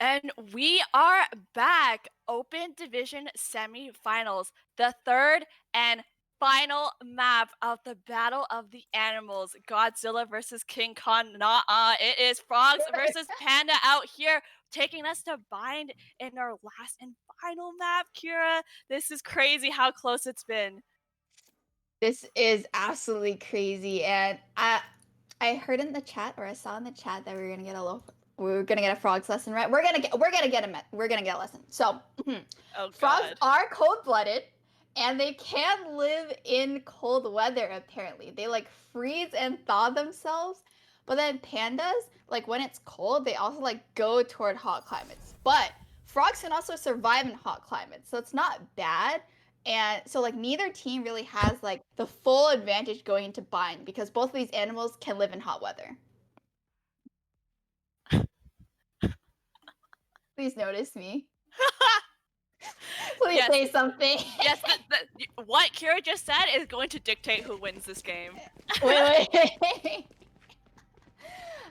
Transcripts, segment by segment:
And we are back. Open Division semifinals, the third and final map of the Battle of the Animals. Godzilla versus King Kong. Nah, it is Frogs versus Panda out here, taking us to bind in our last and final map, Kira. This is crazy how close it's been. This is absolutely crazy, and I heard in the chat, or I saw in the chat, that we were gonna get a frogs lesson, right? We're gonna get a lesson. So Oh frogs god. are cold-blooded, and they can live in cold weather. Apparently, they like freeze and thaw themselves. But then pandas, like when it's cold, they also like go toward hot climates. But frogs can also survive in hot climates, so it's not bad. And so like neither team really has like the full advantage going into bind because both of these animals can live in hot weather. Please notice me. Please Yes. say something. Yes, what Kira just said is going to dictate who wins this game. Wait.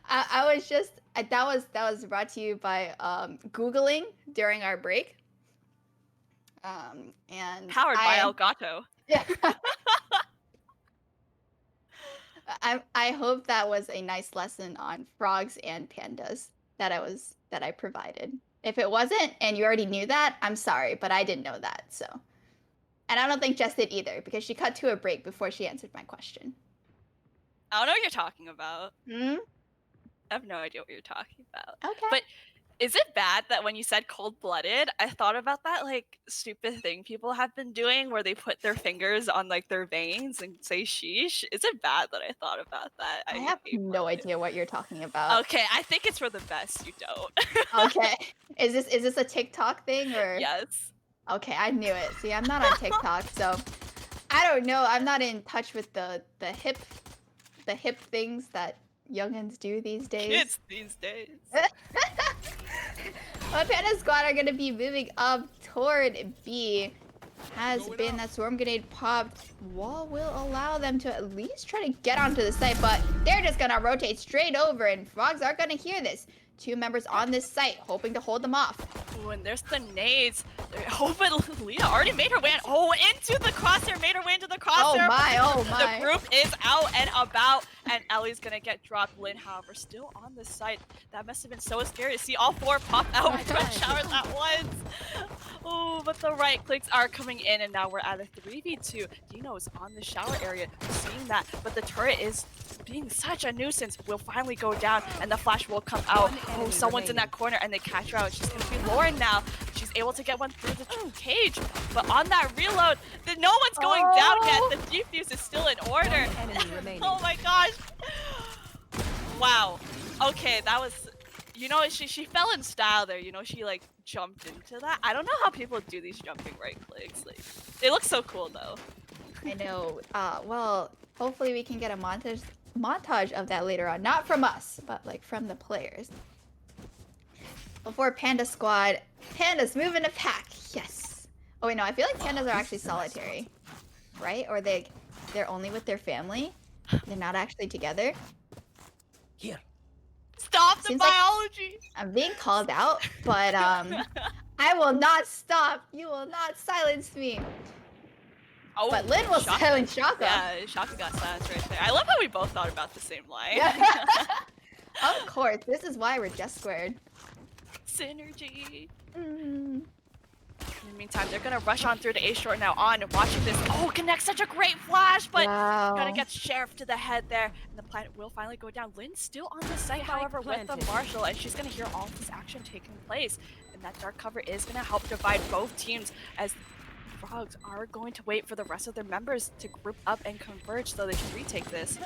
I was just that was brought to you by Googling during our break. And Powered by Elgato. Yeah. I hope that was a nice lesson on frogs and pandas that I provided. If it wasn't and you already knew that, I'm sorry, but I didn't know that. So, and I don't think Jess did either because she cut to a break before she answered my question. I don't know what you're talking about. Hmm? I have no idea what you're talking about. Okay. But is it bad that when you said cold-blooded, I thought about that like stupid thing people have been doing where they put their fingers on like their veins and say sheesh? Is it bad that I thought about that? I have hate no blood. idea what you're talking about. Okay, I think it's for the best you don't. Okay. Is this a TikTok thing or? Yes. Okay, I knew it. See, I'm not on TikTok, so I don't know. I'm not in touch with the hip things that youngins do these days. Kids these days. Well, Panda Squad are gonna be moving up toward B. Has been that swarm grenade popped. Wall will allow them to at least try to get onto the site, but they're just gonna rotate straight over, and frogs aren't gonna hear this. Two members on this site, hoping to hold them off. Ooh, and there's the nades. They're hoping Leah already made her way into the crosshair, made her way into the crosshair. Oh my. The group is out and about, and Ellie's gonna get dropped. Lynn, however, still on the site. That must have been so scary to see all four pop out with red showers at once. Oh, but the right clicks are coming in, and now we're at a 3v2. Dino's on the shower area, seeing that, but the turret is being such a nuisance. Will finally go down, and the flash will come out. Oh, someone's in that corner, and they catch her out. She's gonna be Lauren now. She's able to get one through the cage, but on that reload, no one's going down yet. The defuse is still in order. Oh my gosh. Wow. Okay, that was, you know, she fell in style there. You know, she like jumped into that. I don't know how people do these jumping right clicks. Like, they look so cool though. I know. Well, hopefully we can get a montage of that later on. Not from us, but like from the players. Before Panda Squad, Panda's moving a pack. Yes. Oh wait, no, I feel like pandas are actually solitary, right? Or they're only with their family. They're not actually together. Here. Stop the Seems like biology. I'm being called out, but I will not stop. You will not silence me. Oh, But Lynn will silence Shaka. Yeah, Shaka got silenced right there. I love how we both thought about the same line. Of course, this is why we're just squared. Synergy. In the meantime, they're gonna rush on through the A short now. On watching this. Oh, connects such a great flash, but gonna get sheriff to the head there, and the planet will finally go down. Lynn's still on the site, however, with the marshal, and she's gonna hear all of this action taking place, and that dark cover is gonna help divide both teams as frogs are going to wait for the rest of their members to group up and converge so they can retake this.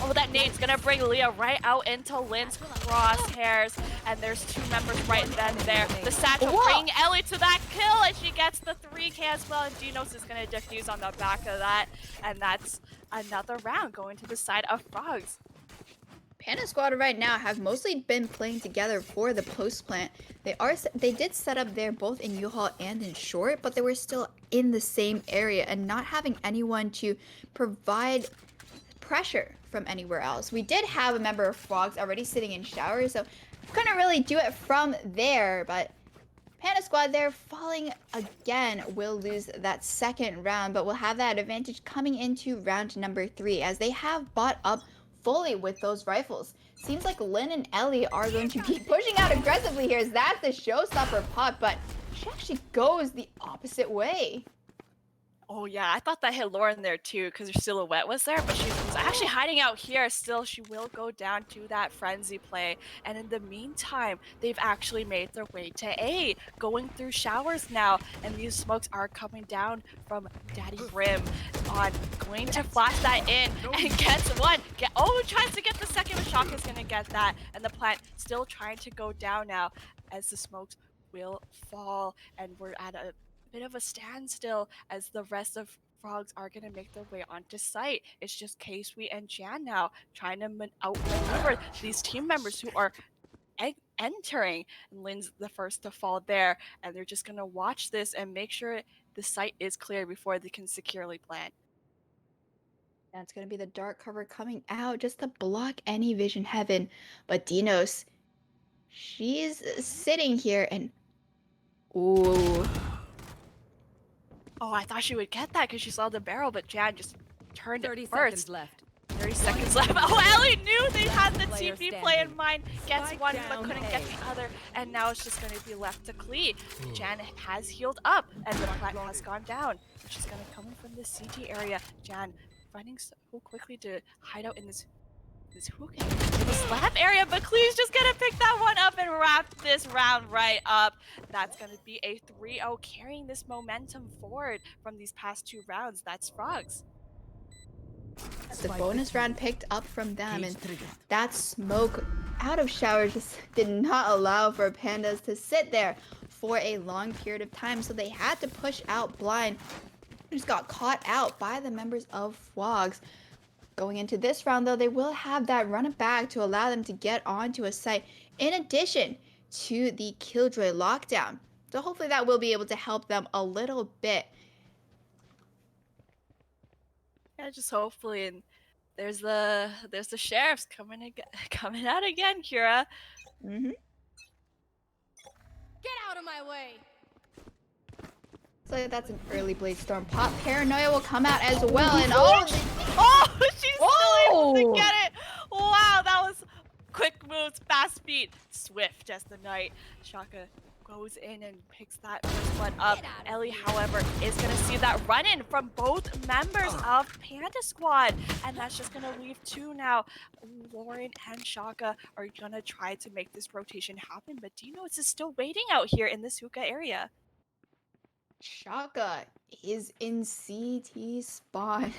Oh, that nade's gonna bring Leah right out into Lynn's crosshairs, and there's two members right then there. The satchel bringing Ellie to that kill, and she gets the 3K as well, and Dinos is gonna defuse on the back of that, and that's another round going to the side of frogs. Panda Squad right now have mostly been playing together for the post plant. They did set up there both in U-Haul and in short, but they were still in the same area and not having anyone to provide pressure from anywhere else. We did have a member of Fwogs already sitting in shower, so couldn't really do it from there, but Panda Squad there falling again will lose that second round, but will have that advantage coming into round number 3 as they have bought up fully with those rifles. Seems like Lynn and Ellie are going to be pushing out aggressively here as that's the showstopper pot, but she actually goes the opposite way. Oh yeah, I thought that hit Lauren there too because her silhouette was there, but she was actually hiding out here. Still, she will go down to that frenzy play. And in the meantime, they've actually made their way to A, going through showers now. And these smokes are coming down from Daddy Brim on going to flash that in and gets one. Tries to get the second, but Shaka's gonna get that. And the plant still trying to go down now as the smokes will fall. And we're at a bit of a standstill as the rest of Frogs are going to make their way onto site. It's just K-Sweet and Jan now trying to outmaneuver these team members who are entering. And Lynn's the first to fall there, and they're just going to watch this and make sure the site is clear before they can securely plant. That's going to be the dark cover coming out just to block any vision heaven. But Dinos, she's sitting here and... Ooh. Oh, I thought she would get that because she saw the barrel, but Jan just turned 30 it first. seconds left. 30 seconds left. Oh, Ellie knew they had the Player TP play in standing. mind. Gets Spike one, but down couldn't A. get the other. And now it's just going to be left to Klee. Jan has healed up, and the plant has gone down. She's going to come in from the CT area. Jan running so quickly to hide out in this hookah, this lab area, but Klee's just gonna pick that one up and wrap this round right up. That's gonna be a 3-0, carrying this momentum forward from these past 2 rounds. That's Frogs. The bonus round picked up from them, and that smoke out of shower just did not allow for Pandas to sit there for a long period of time, so they had to push out blind. Just got caught out by the members of Fwogs. Going into this round, though, they will have that run it back to allow them to get onto a site in addition to the Killjoy lockdown. So hopefully that will be able to help them a little bit. Yeah, just hopefully. And there's the sheriffs coming out again, Kira. Mm-hmm. Get out of my way! So that's an early Blade Storm pop. Paranoia will come out as well, and She's still able to get it. Wow, that was quick moves, fast feet, swift as the night. Shaka goes in and picks that first one up. Ellie, however, is going to see that run-in from both members of Panda Squad, and that's just going to leave 2 now. Lauren and Shaka are going to try to make this rotation happen, but Dino is still waiting out here in this hookah area. Shaka is in CT spawn.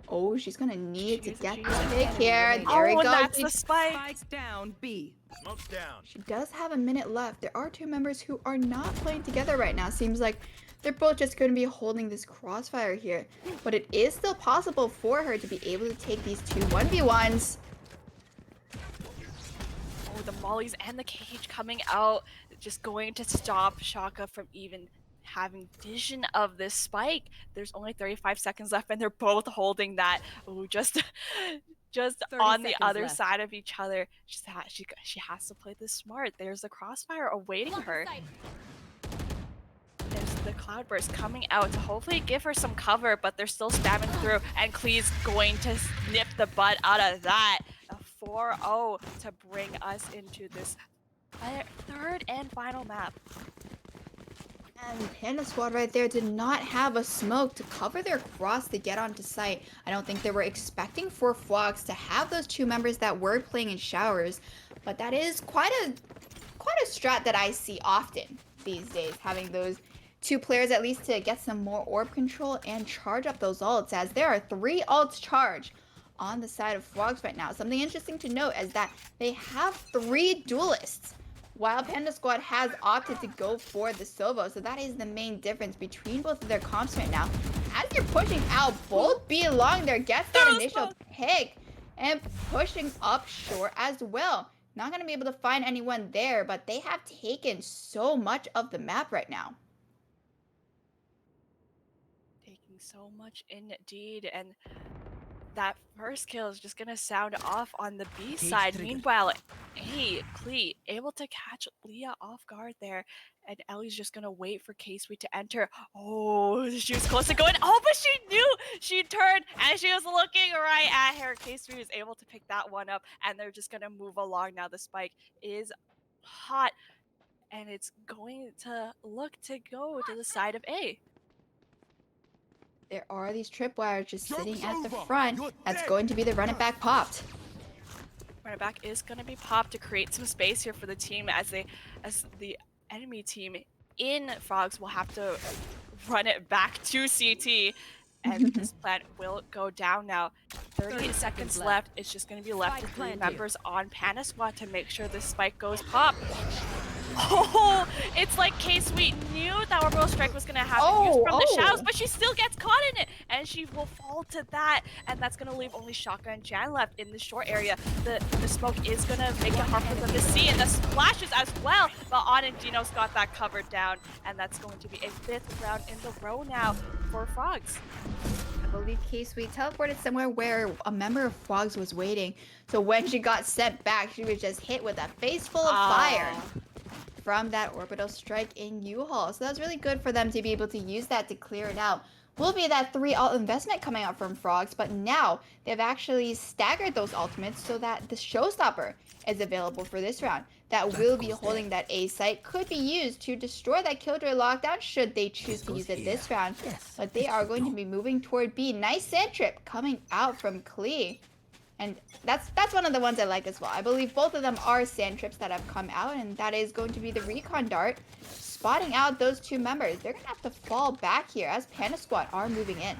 Oh, she's gonna need to get the pick here. There we go. That's the spike. Spike down B. Smoke's down. She does have a minute left. There are 2 members who are not playing together right now. Seems like they're both just going to be holding this crossfire here. But it is still possible for her to be able to take these 2 1v1s. Oh, the mollies and the cage coming out, just going to stop Shaka from even having vision of this spike. There's only 35 seconds left, and they're both holding that. Ooh, just on the other side of each other. She has to play this smart. There's the crossfire awaiting her. There's the cloudburst coming out to hopefully give her some cover, but they're still spamming through, and Klee's going to nip the butt out of that. A 4-0 to bring us into this 3rd and final map. And Panda Squad right there did not have a smoke to cover their cross to get onto site. I don't think they were expecting for Fwogs to have those 2 members that were playing in showers, but that is quite a strat that I see often these days, having those 2 players at least to get some more orb control and charge up those ults, as there are 3 ults charged on the side of Fwogs right now. Something interesting to note is that they have 3 duelists, while Panda Squad has opted to go for the Sova. So that is the main difference between both of their comps right now. As you're pushing out, both B along there gets that initial pick and pushing up short as well. Not going to be able to find anyone there, but they have taken so much of the map right now. Taking so much indeed, and that first kill is just gonna sound off on the B Cage side. triggered. Meanwhile, Klee able to catch Leah off guard there, and Ellie's just gonna wait for K-Sweet to enter. Oh, she was close to going. Oh, but she knew. She turned and she was looking right at her. K-Sweet was able to pick that one up, and they're just gonna move along now. The spike is hot, and it's going to look to go to the side of A. There are these tripwires just sitting Joke's at the over. front. You're That's dead. going to be the run it back popped. Running back is going to be popped to create some space here for the team as the enemy team in Fwogs will have to run it back to CT, and this plant will go down now. 30 seconds left. It's just going to be left Spike with 3 planted. members on Panda Squad to make sure this spike goes pop. Oh, it's like K-Sweet knew that Orbital Strike was going to happen used from the shadows, but she still gets caught in it, and she will fall to that, and that's going to leave only Shaka and Jan left in the short area. The smoke is going to make it hard for them to see, and the splashes as well, but On and Dino's got that covered down, and that's going to be a 5th round in the row now for Fwogs. I believe K-Sweet teleported somewhere where a member of Fwogs was waiting. So when she got sent back, she was just hit with a face full of fire from that orbital strike in U-Haul. So that's really good for them to be able to use that to clear it out. Will be that 3 ult investment coming out from Fwogs, but now they've actually staggered those ultimates so that the Showstopper is available for this round. That will be holding that A site, could be used to destroy that Killjoy lockdown should they choose to use it this round. But they are going to be moving toward B. Nice sand trip coming out from Klee. And that's one of the ones I like as well. I believe both of them are sand trips that have come out, and that is going to be the recon dart, spotting out those 2 members. They're gonna have to fall back here as Panda Squad are moving in.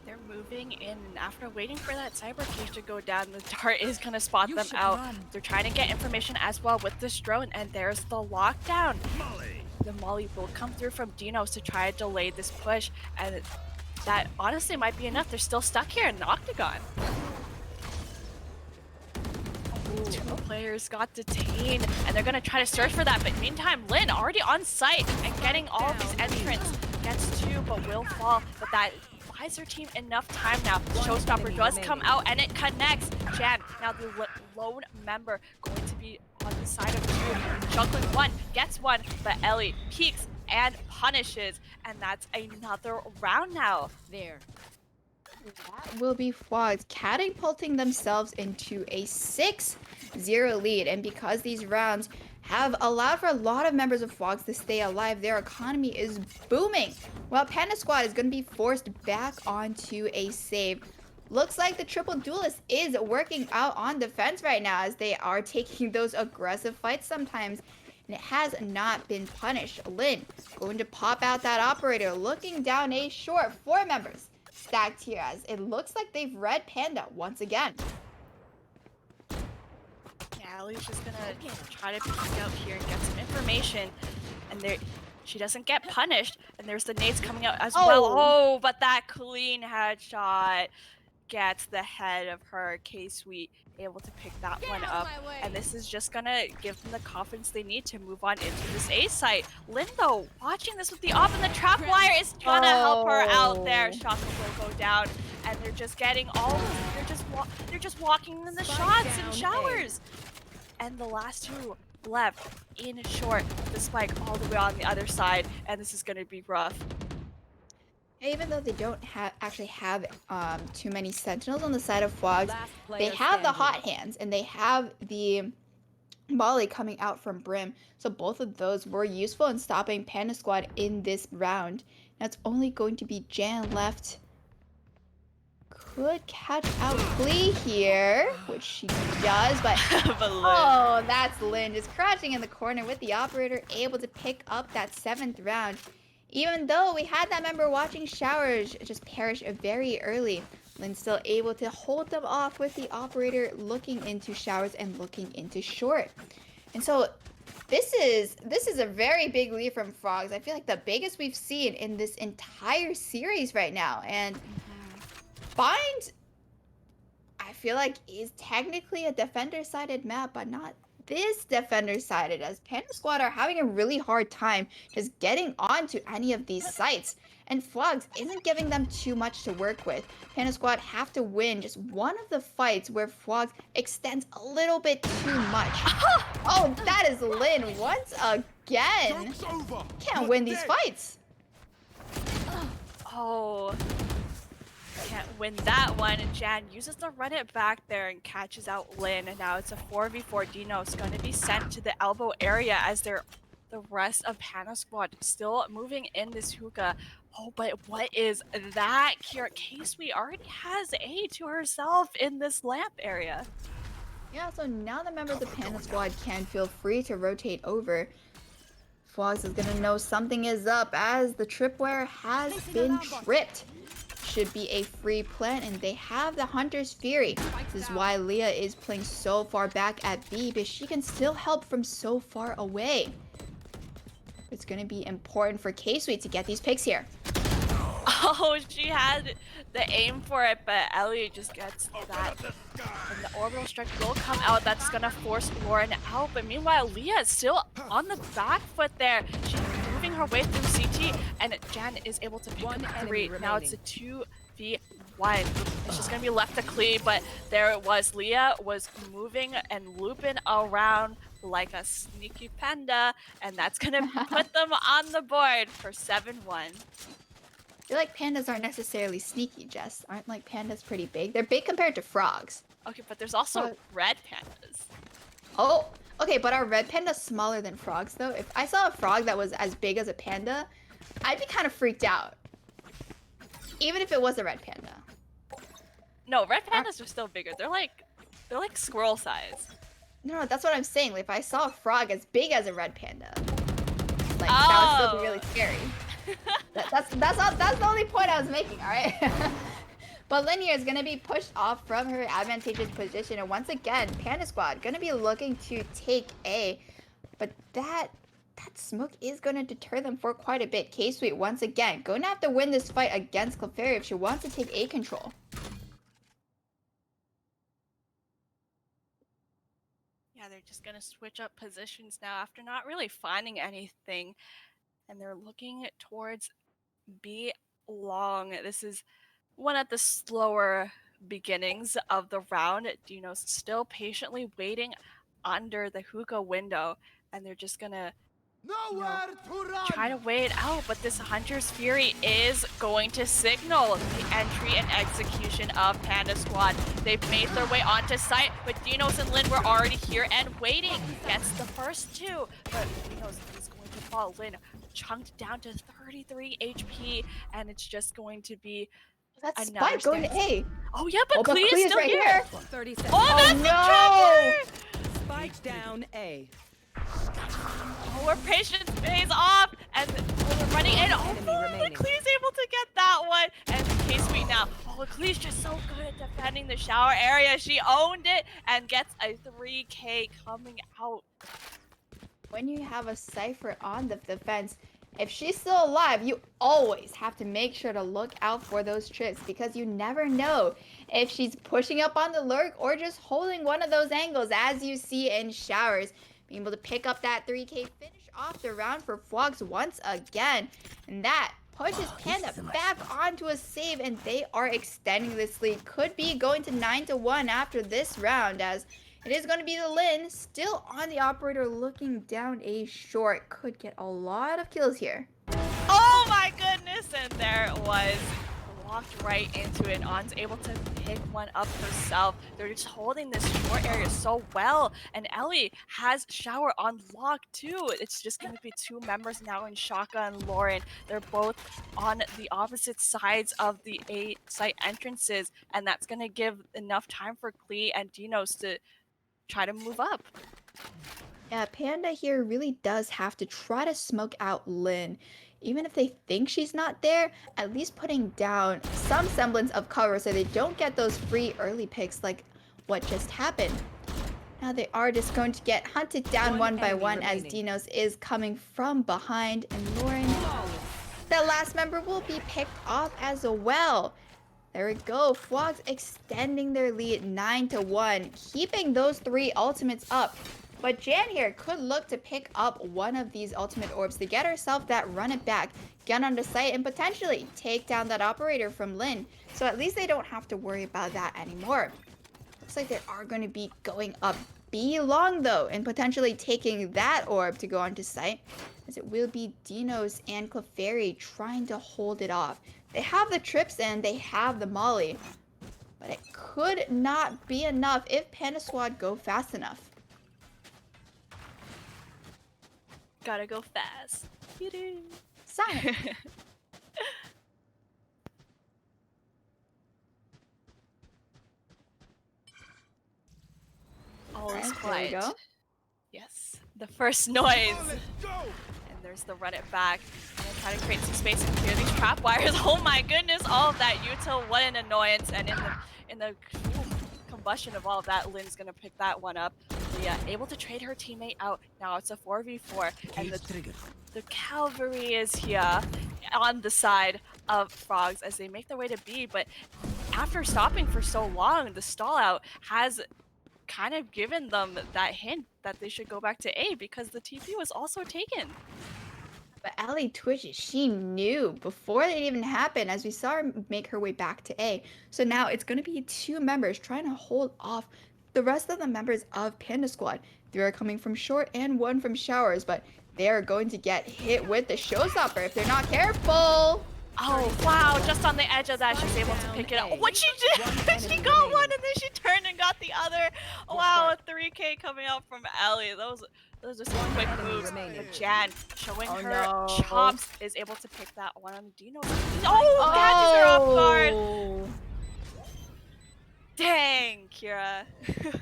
They're moving in, and after waiting for that cyber cage to go down, the dart is gonna spot them out. They're trying to get information as well with this drone, and there's the lockdown. The Molly will come through from Dinos to try to delay this push, and that honestly might be enough. They're still stuck here in the Octagon. 2 players got detained, and they're gonna try to search for that, but meantime, Lynn already on site and getting all of these entrants. Gets 2, but will fall, but that buys their team enough time now. Showstopper does come out, and it connects. Jan, now the lone member, going to be on the side of 2. Juggling 1, gets 1, but Ellie peeks and punishes, and that's another round now. There. That will be Fwogs catapulting themselves into a 6-0 lead. And because these rounds have allowed for a lot of members of Fwogs to stay alive, their economy is booming. Well, Panda Squad is going to be forced back onto a save. Looks like the triple duelist is working out on defense right now as they are taking those aggressive fights sometimes. And it has not been punished. Lynn going to pop out that operator, looking down A short. 4 members stacked here as it looks like they've read Panda once again. Yeah, Ellie's just gonna try to peek out here and get some information, and there she doesn't get punished, and there's the nades coming out as well. Oh, but that clean headshot gets the head of her. K-Sweet able to pick that one up, and this is just gonna give them the confidence they need to move on into this A site. Lynn, though, watching this with the off, and the trap wire is gonna help her out there. Shaka will go down, and they're just getting all. They're just walking in the shots and showers, and the last 2 left in short. The spike all the way on the other side, and this is gonna be rough. Even though they don't actually have too many sentinels on the side of Fwogs, they have the hot hands and they have the Molly coming out from Brim. So both of those were useful in stopping Panda Squad in this round. Now it's only going to be Jan left. Could catch out Klee here, which she does, but oh, that's Lynn just crouching in the corner with the operator, able to pick up that 7th round. Even though we had that member watching showers just perish very early, Lynn's still able to hold them off with the operator looking into showers and looking into short. And so this is a very big lead from Fwogs. I feel like the biggest we've seen in this entire series right now. And Bind, I feel like, is technically a defender-sided map, but not this defender-sided, as Panda Squad are having a really hard time just getting onto any of these sites. and Fwogs isn't giving them too much to work with. Panda Squad have to win just one of the fights where Fwogs extends a little bit too much. Oh, that is Lin once again. Can't win these fights. Oh, can't win that one. And Jan uses the run it back there and catches out Lin. And now it's a 4v4. Dino's going to be sent to the elbow area as the rest of Panda Squad still moving in this hookah. Oh, but what is that? Kira K-Sweet already has A to herself in this lamp area. Yeah, so now the members of Panda Squad can feel free to rotate over. Fwogs is gonna know something is up as the tripwire has been tripped. Should be a free plant, and they have the Hunter's Fury. This is why Leah is playing so far back at B, but she can still help from so far away. It's gonna be important for K-Sweet to get these picks here. Oh, she had the aim for it, but Ellie just gets that. And the orbital strike will come out. That's gonna force Lauren out. But meanwhile, Leah is still on the back foot there. She's moving her way through CT, and Jan is able to pick up 3. Now it's a 2v1. It's just gonna be left to Klee, but there it was. Leah was moving and looping around like a sneaky panda, and that's gonna put them on the board for 7-1. I feel like pandas aren't necessarily sneaky, Jess. Aren't like pandas pretty big? They're big compared to frogs. Okay, but there's also red pandas. Oh, okay, but are red pandas smaller than frogs though? If I saw a frog that was as big as a panda, I'd be kind of freaked out. Even if it was a red panda. No, red pandas are still bigger. They're like squirrel size. No, that's what I'm saying. Like, if I saw a frog as big as a red panda, like that would still be really scary. That's the only point I was making, all right? But Linear is going to be pushed off from her advantageous position, and once again, Panda Squad going to be looking to take A, but that smoke is going to deter them for quite a bit. K-Sweet once again going to have to win this fight against Clefairy if she wants to take A control. Yeah, they're just gonna switch up positions now after not really finding anything, and they're looking towards B long. This is one of the slower beginnings of the round. Dino's still patiently waiting under the hookah window, and they're just gonna try to wait it out, but this Hunter's Fury is going to signal the entry and execution of Panda Squad. They've made their way onto site, but Dinos and Lin were already here and waiting. Gets the first 2, but Dinos is going to fall. Lin chunked down to 33 HP, and it's just going to be That's Spike going to A. Oh yeah, but but Klee is still right here. 30 seconds. Oh, that's the trigger! Spike down A. Oh, our patience pays off, and we're running in. Oh, Klee's able to get that one, and K-Sweet now. Oh, Klee's just so good at defending the shower area. She owned it and gets a 3K coming out. When you have a Cypher on the defense, if she's still alive, you always have to make sure to look out for those trips, because you never know if she's pushing up on the lurk or just holding one of those angles, as you see in showers. Being able to pick up that 3K finish off the round for Fwogs once again. And that pushes Panda back onto a save, and they are extending this lead. Could be going to 9-1 after this round, as it is going to be the Lin still on the operator looking down A short. Could get a lot of kills here. Oh my goodness, and there it was. Walked right into it. On's able to pick one up herself. They're just holding this short area so well, and Ellie has shower on lock too. It's just going to be 2 members now in Shaka and Lauren. They're both on the opposite sides of the A site entrances, and that's going to give enough time for Klee and Dinos to try to move up. Yeah, Panda here really does have to try to smoke out Lin. Even if they think she's not there, at least putting down some semblance of cover so they don't get those free early picks like what just happened. Now they are just going to get hunted down one by one as Dinos is coming from behind, and Lauren, the last member, will be picked off as well. There we go. Fwogs extending their lead 9-1, keeping those 3 ultimates up. But Jan here could look to pick up one of these ultimate orbs to get herself that run it back, get on the site, and potentially take down that operator from Lynn. So at least they don't have to worry about that anymore. Looks like they are going to be going up B long though, and potentially taking that orb to go onto site, as it will be Dinos and Clefairy trying to hold it off. They have the trips and they have the molly, but it could not be enough if Panda Squad go fast enough. Gotta go fast. Sonic. All is There we quiet. go. Yes, the first noise. And there's the run it back. And then try to create some space and clear these trap wires. Oh my goodness, all of that util, what an annoyance. And in the combustion of all of that, Lynn's gonna pick that one up. Leah able to trade her teammate out. Now it's a 4v4. And the cavalry is here on the side of Fwogs as they make their way to B. But after stopping for so long, the stall out has kind of given them that hint that they should go back to A because the TP was also taken. But Allie twitches. She knew before it even happened, as we saw her make her way back to A. So now it's going to be two members trying to hold off the rest of the members of Panda Squad. 3 are coming from short and 1 from showers, but they are going to get hit with the showstopper if they're not careful. Oh wow, just on the edge of that, she's able to pick it up. What she did, she got one and then she turned and got the other. Wow, a 3K coming out from Ellie. Those are some quick moves. But Jan showing her chops is able to pick that one on Dino. Oh, catches her off guard. Dang, Kira.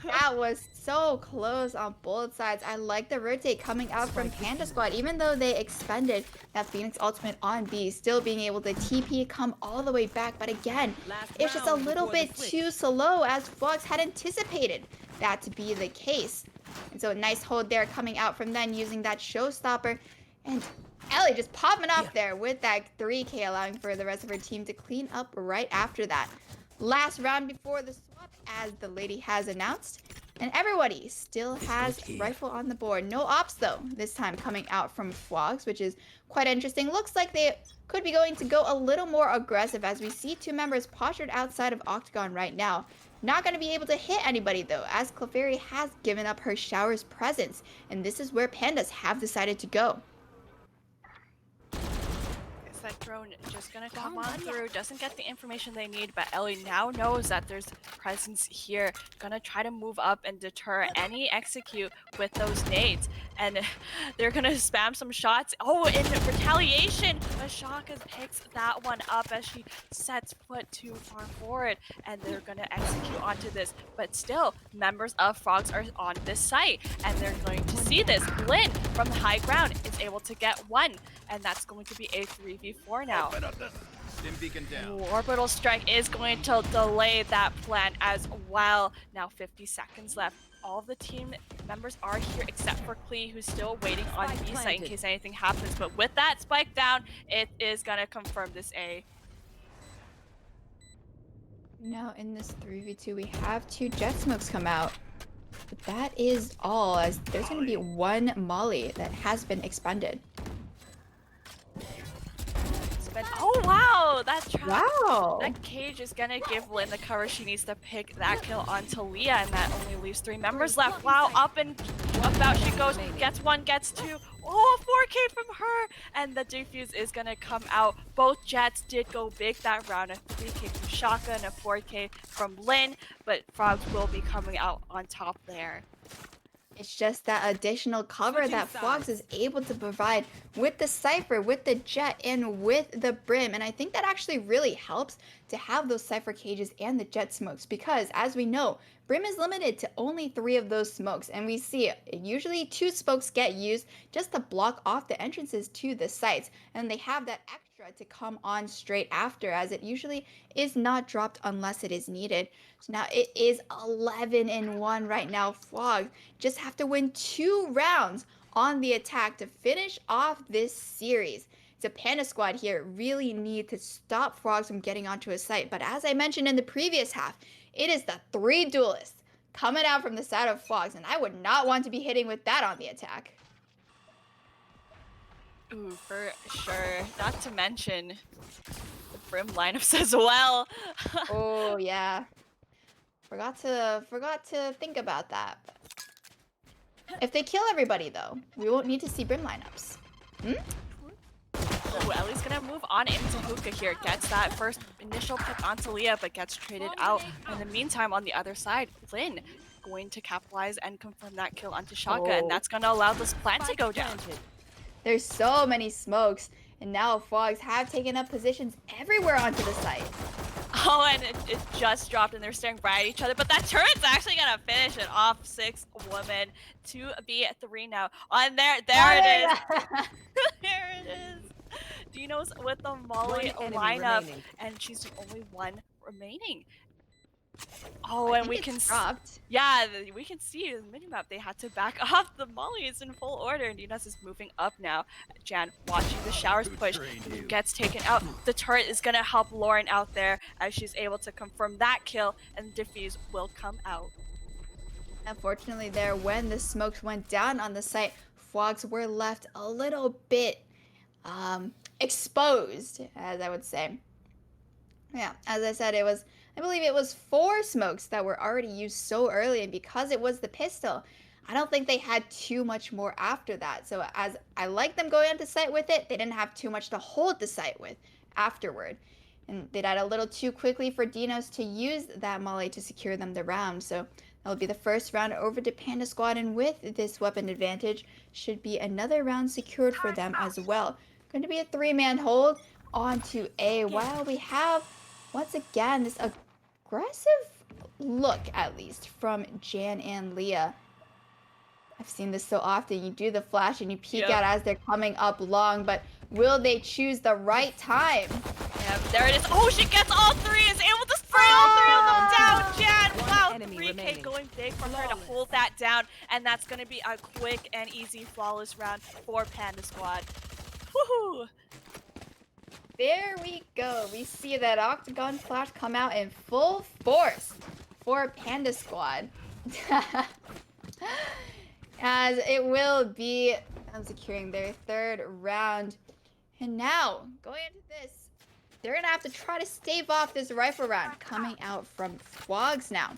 That was so close on both sides. I like the rotate coming out from Panda Squad. Even though they expended that Phoenix ultimate on B, still being able to TP come all the way back. But again, it's just a little bit too slow as Fwogs had anticipated that to be the case. And so a nice hold there coming out from them using that showstopper. And Ellie just popping up there with that 3K, allowing for the rest of her team to clean up right after that. Last round before the swap, as the lady has announced, and everybody still has rifle on the board. No ops though, this time coming out from Fwogs, which is quite interesting. Looks like they could be going to go a little more aggressive as we see 2 members postured outside of Octagon right now. Not going to be able to hit anybody though, as Clefairy has given up her shower's presence, and this is where Pandas have decided to go. That drone just gonna come on through, doesn't get the information they need, but Ellie now knows that there's presence here. Gonna try to move up and deter any execute with those nades. And they're gonna spam some shots. Oh, in retaliation, Ashaka picks that one up as she sets foot too far forward. And they're gonna execute onto this. But still, members of Fwogs are on this site. And they're going to see this. Lynn from the high ground is able to get one. And that's going to be a 3v4 now. Orbital strike is going to delay that plan as well. Now 50 seconds left. All the team members are here except for Klee, who's still waiting on B site in case anything happens. But with that spike down, it is going to confirm this A. Now in this 3v2, we have 2 jet smokes come out. But that is all, as there's going to be 1 molly that has been expended. Oh wow, Wow. That cage is gonna give Lynn the cover she needs to pick that kill onto Leah, and that only leaves 3 members left. Wow, up and about she goes, gets 1, gets 2. Oh, 4K from her, and the defuse is gonna come out. Both jets did go big that round, a 3K from Shaka and a 4K from Lynn, but Fwogs will be coming out on top there. It's just that additional cover that Fwogs is able to provide with the Cypher, with the Jet, and with the Brim. And I think that actually really helps to have those Cypher cages and the Jet smokes because, as we know, Brim is limited to only 3 of those smokes. And we see usually 2 smokes get used just to block off the entrances to the sites. And they have that extra to come on straight after, as it usually is not dropped unless it is needed. So now it is 11-1 right now. Fwogs just have to win 2 rounds on the attack to finish off this series. The Panda Squad here really need to stop Fwogs from getting onto a site, but as I mentioned in the previous half, it is the 3 duelists coming out from the side of Fwogs, and I would not want to be hitting with that on the attack. Ooh, for sure. Not to mention the Brim lineups as well. Oh yeah. Forgot to think about that. If they kill everybody though, we won't need to see Brim lineups. Ooh, Ellie's gonna move on into Hookah here. Gets that first initial pick onto Leah, but gets traded out. In the meantime, on the other side, Lynn going to capitalize and confirm that kill onto Shaka, and that's gonna allow this plant to go down. There's so many smokes, and now Fwogs have taken up positions everywhere onto the site. Oh, and it just dropped, and they're staring right at each other. But that turret's actually gonna finish it off. 6 women, 2v3 now. On there it is. There it is. Dino's with the Molly lineup, and she's the only one remaining. Oh, and we can dropped. Yeah, we can see the minimap. They had to back off. The Molly is in full order, and Dinos is moving up now. Jan watching the showers push, gets taken out. The turret is gonna help Lauren out there as she's able to confirm that kill, and defuse will come out. Unfortunately, there when the smokes went down on the site, Fwogs were left a little bit exposed, as I would say. Yeah, as I said, I believe it was 4 smokes that were already used so early, and because it was the pistol, I don't think they had too much more after that. So as I like them going onto site with it, they didn't have too much to hold the site with afterward. And they died a little too quickly for Dinos to use that Molly to secure them the round. So that'll be the first round over to Panda Squad, and with this weapon advantage, should be another round secured for them as well. Going to be a 3-man hold onto A, while we have, once again, this aggressive look, at least, from Jan and Leah. I've seen this so often. You do the flash and you peek out as they're coming up long, but will they choose the right time? Yeah, there it is. Oh, she gets all 3, is able to spray all 3 of them down. Jan, wow, 3K going big for her to hold that down, and that's going to be a quick and easy, flawless round for Panda Squad. Woohoo! There we go. We see that Octagon Flash come out in full force for Panda Squad. As it will be securing their 3rd round. And now, going into this, they're going to have to try to stave off this rifle round coming out from Fwogs now.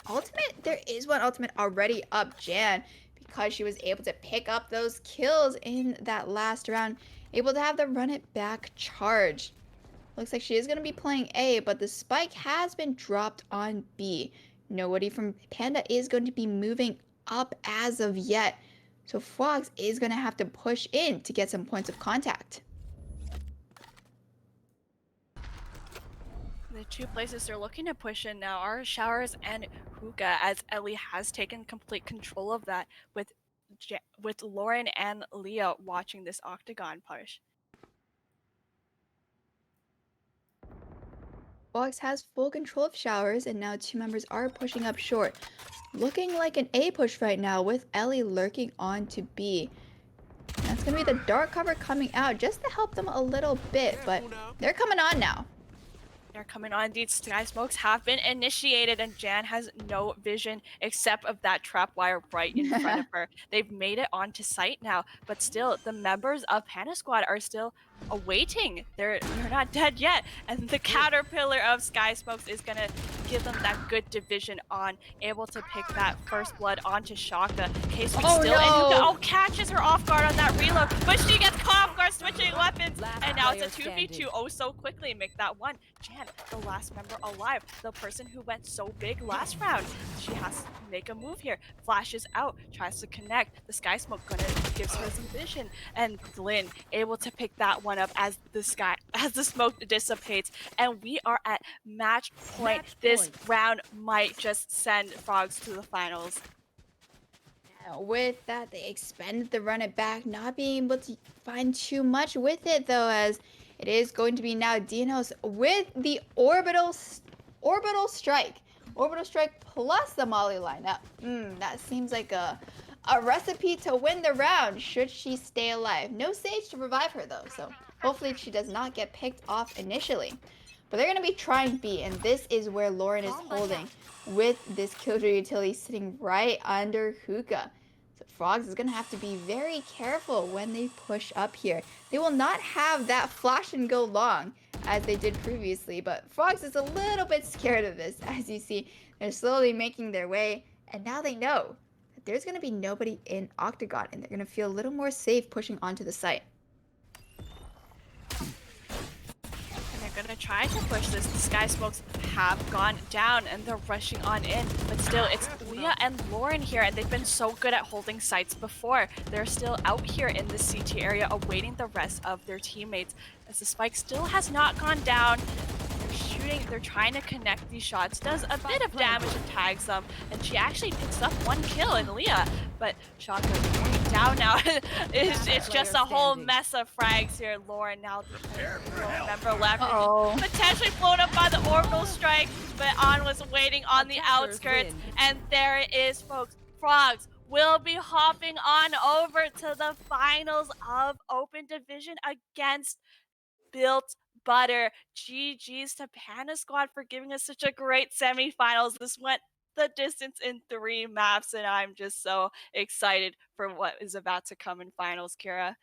Ultimate, there is one ultimate already up Jan, because she was able to pick up those kills in that last round. Able to have the run it back charge. Looks like she is going to be playing A, but the spike has been dropped on B. Nobody from Panda is going to be moving up as of yet. So Fwogs is going to have to push in to get some points of contact. The 2 places they're looking to push in now are Showers and Hookah, as Ellie has taken complete control of that with Lauren and Leah watching this Octagon push. Fwogs has full control of Showers, and now 2 members are pushing up short. Looking like an A push right now, with Ellie lurking on to B. That's going to be the dark cover coming out just to help them a little bit, but they're coming on now. They're coming on. Indeed, Sky Smokes have been initiated, and Jan has no vision except of that trap wire right in front of her. They've made it onto site now, but still, the members of Panda Squad are still awaiting. They're not dead yet, and the Caterpillar of Sky Smokes is gonna give them that good division on, able to pick that first blood onto Shaka. K-Sweet catches her off guard on that reload, but she gets caught off guard switching weapons, and now it's a 2v2. Oh, so quickly make that one. Jan, the last member alive, the person who went so big last round. She has to make a move here. Flashes out, tries to connect. The Sky Smoke gives her some vision, and Lynn able to pick that one up as the smoke dissipates, and we are at match point. This round might just send Fwogs to the finals. With that, they expended the run it back, not being able to find too much with it though, as it is going to be now Dinos with the orbital strike. Orbital strike plus the Molly lineup. That seems like a recipe to win the round should she stay alive. No Sage to revive her though, so hopefully she does not get picked off initially. But they're going to be trying B, and this is where Lauren is holding with this Killjoy utility sitting right under Hookah. So Frogs is going to have to be very careful when they push up here. They will not have that flash and go long as they did previously, but Frogs is a little bit scared of this. As you see, they're slowly making their way, and now they know that there's going to be nobody in Octagon, and they're going to feel a little more safe pushing onto the site. Gonna try to push this. The Sky Smokes have gone down and they're rushing on in, but still it's Leah and Lauren here, and they've been so good at holding sites before. They're still out here in the CT area awaiting the rest of their teammates as the spike still has not gone down. They're shooting, they're trying to connect these shots, does a bit of damage and tags them, and she actually picks up 1 kill in Leah, but Shaka going down now. it's just a whole mess of frags here. Lauren now the member left, potentially blown up by the orbital strike, but On was waiting on the outskirts, and there it is, folks. Frogs will be hopping on over to the finals of Open Division against Built Butter. GG's to Panda Squad for giving us such a great semifinals. This went the distance in 3 maps, and I'm just so excited for what is about to come in finals, Kira.